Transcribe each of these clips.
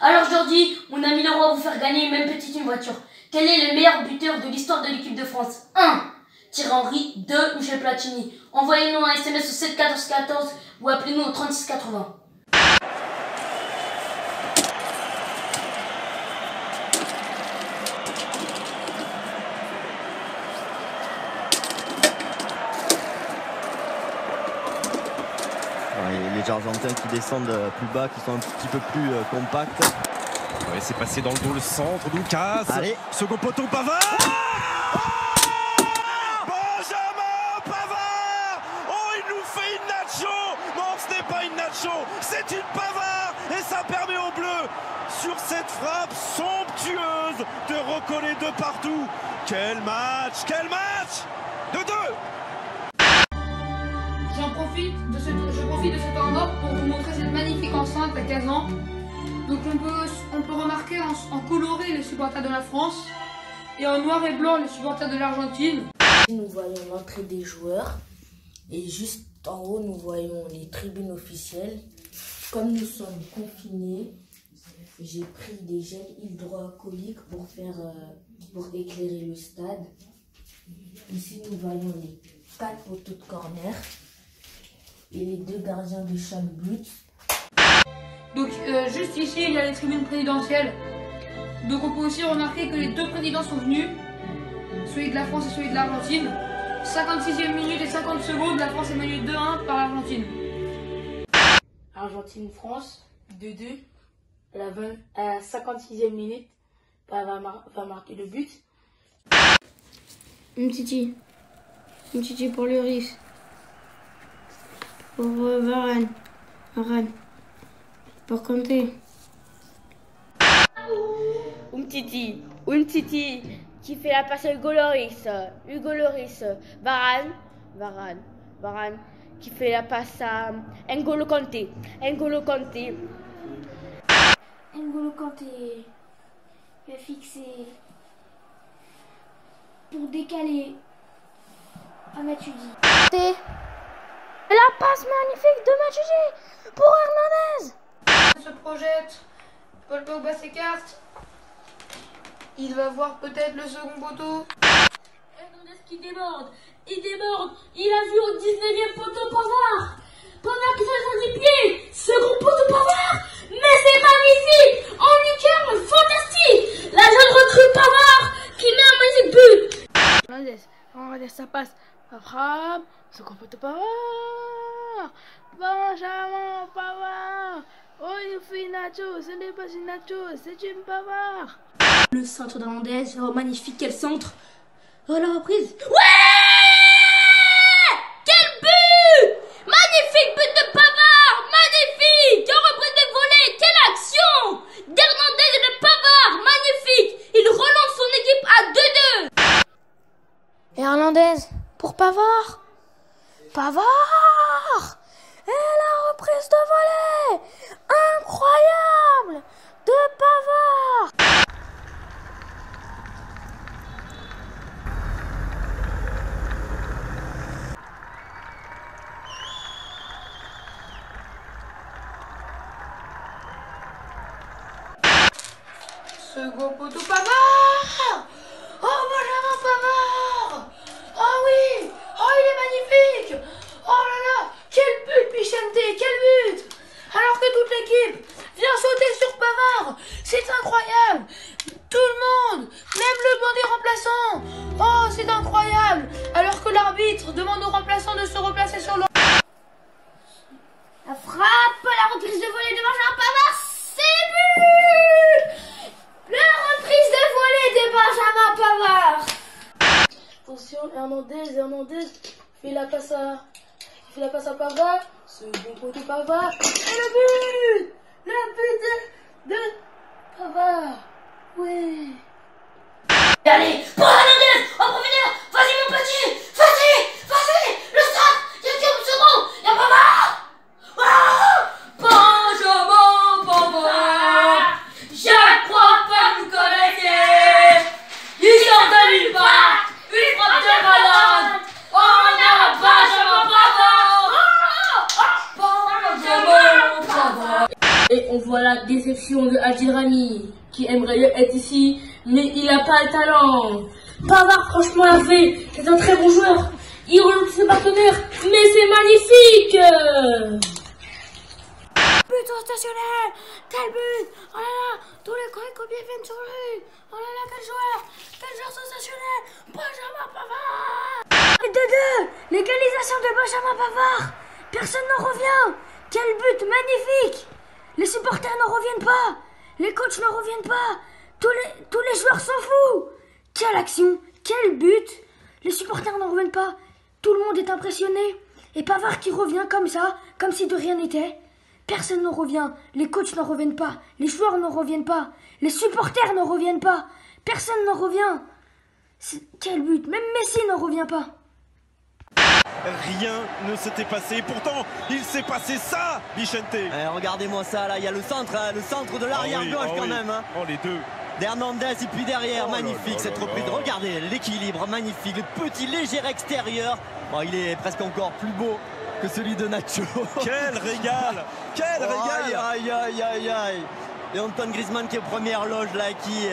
Alors Jordi, on a 1000 € à vous faire gagner, même petite une voiture. Quel est le meilleur buteur de l'histoire de l'équipe de France? 1. Thierry Henry. 2. Michel Platini. Envoyez-nous un SMS au 7 14 14 ou appelez-nous au 36 80. Les Argentins qui descendent plus bas, qui sont un petit peu plus compacts. Ouais, c'est passé dans le dos, le centre, Doukas. Allez, second poteau, Pavard. Benjamin Pavard. Oh, il nous fait une nacho. Non, ce n'est pas une nacho, c'est une Pavard. Et ça permet aux Bleus, sur cette frappe somptueuse, de recoller de partout. Quel match, quel match. 2-2. Je profite de ce temps mort pour vous montrer cette magnifique enceinte à 15 ans. Donc on peut remarquer en coloré les supporters de la France et en noir et blanc les supporters de l'Argentine. Nous voyons l'entrée des joueurs et juste en haut nous voyons les tribunes officielles. Comme nous sommes confinés, j'ai pris des gels hydroalcooliques pour éclairer le stade. Ici nous voyons les 4 poteaux de corner et les 2 gardiens de chaque but. Donc juste ici il y a les tribunes présidentielles. Donc on peut aussi remarquer que les 2 présidents sont venus, celui de la France et celui de l'Argentine. 56e minute et 50 secondes, la France est menée 2-1 par l'Argentine. Argentine-France 2-2. À la 56e minute, va marquer le but. Umtiti pour Lloris. Pour Varane. Pour Kanté. Umtiti qui fait la passe à Hugo Lloris. Varane qui fait la passe à N'Golo Kanté. N'Golo Kanté va fixer pour décaler à Matuidi. Et la passe magnifique de Matuidi pour Hernandez. On se projette, Paul Pogba s'écarte. Il va voir peut-être le second poteau. Hernandez qui déborde, il a vu au 19e poteau Pavard qui fait 10 pieds, second poteau Pavard, mais c'est magnifique, en lucarne, fantastique, la jeune recrue Pavard qui met un magnifique but. Hernandez, ça passe, ça frappe, second poteau Pavard, Benjamin Pavard, oh il nous fait une nacho, ce n'est pas une nacho, c'est une Pavard. Le centre d'Hernandez, oh magnifique, quel centre. Oh la reprise. Ouais! Quel but! Magnifique but de Pavard! Magnifique! En reprise de volée, quelle action! D'Hernandez et de Pavard! Magnifique! Il relance son équipe à 2-2! Et Hernandez pour Pavard! Et la reprise de volée! Incroyable! De Pavard! Second poteau Pavard. Oh Benjamin Pavard. Oh oui. Oh il est magnifique. Oh là là. Quel but Michel, quel but. Alors que toute l'équipe vient sauter sur Pavard. C'est incroyable. Tout le monde, même le banc des remplaçants. Oh c'est incroyable. Alors que l'arbitre demande aux remplaçants de se replacer sur le... La frappe, la reprise de volée de Benjamin Pavard, c'est but. La reprise de volée de Benjamin Pavard. Attention, Hernandez fait la passe à Pavard, second poteau Pavard, et le but de Pavard, ouais. Allez, pour Hernandez, en profondeur, vas-y mon petit, vas-y, le centre, il y a 15 secondes, il y a Pavard. Benjamin Pavard, je crois pas que vous connaissez. qui aimerait être ici, mais il n'a pas le talent. Pavard, franchement, l'a fait. C'est un très bon joueur. Il relance ses partenaires, mais c'est magnifique. But sensationnel! Quel but! Oh là là! Tous les coéquipiers viennent sur lui! Oh là là, quel joueur! Quel joueur sensationnel! Benjamin Pavard! 2-2! L'égalisation de Benjamin Pavard! Personne n'en revient! Quel but magnifique! Les supporters n'en reviennent pas! Les coachs n'en reviennent pas! Tous les joueurs s'en foutent! Quelle action! Quel but! Les supporters n'en reviennent pas! Tout le monde est impressionné! Et Pavard qui revient comme ça, comme si de rien n'était. Personne n'en revient, les coachs n'en reviennent pas, les joueurs n'en reviennent pas, les supporters n'en reviennent pas, personne n'en revient. Quel but, même Messi n'en revient pas. Rien ne s'était passé, pourtant il s'est passé ça, Vicente. Regardez-moi ça, là, il y a le centre de l'arrière-gauche quand même. Hein. Oh, les deux. D'Hernandez et puis derrière, magnifique là cette là reprise. là. Regardez l'équilibre, magnifique, le petit léger extérieur. Bon, il est presque encore plus beau que celui de Nacho. Quel régal! Quel régal! Aïe. Et Antoine Griezmann qui est aux premières loges là, qui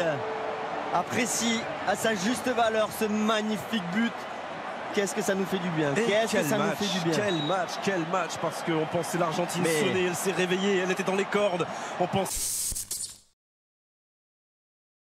apprécie à sa juste valeur ce magnifique but. Qu'est-ce que ça nous fait du bien. Qu'est-ce que ça nous fait du bien. Quel match, parce qu'on pensait l'Argentine sonner, elle s'est réveillée, elle était dans les cordes. On pense...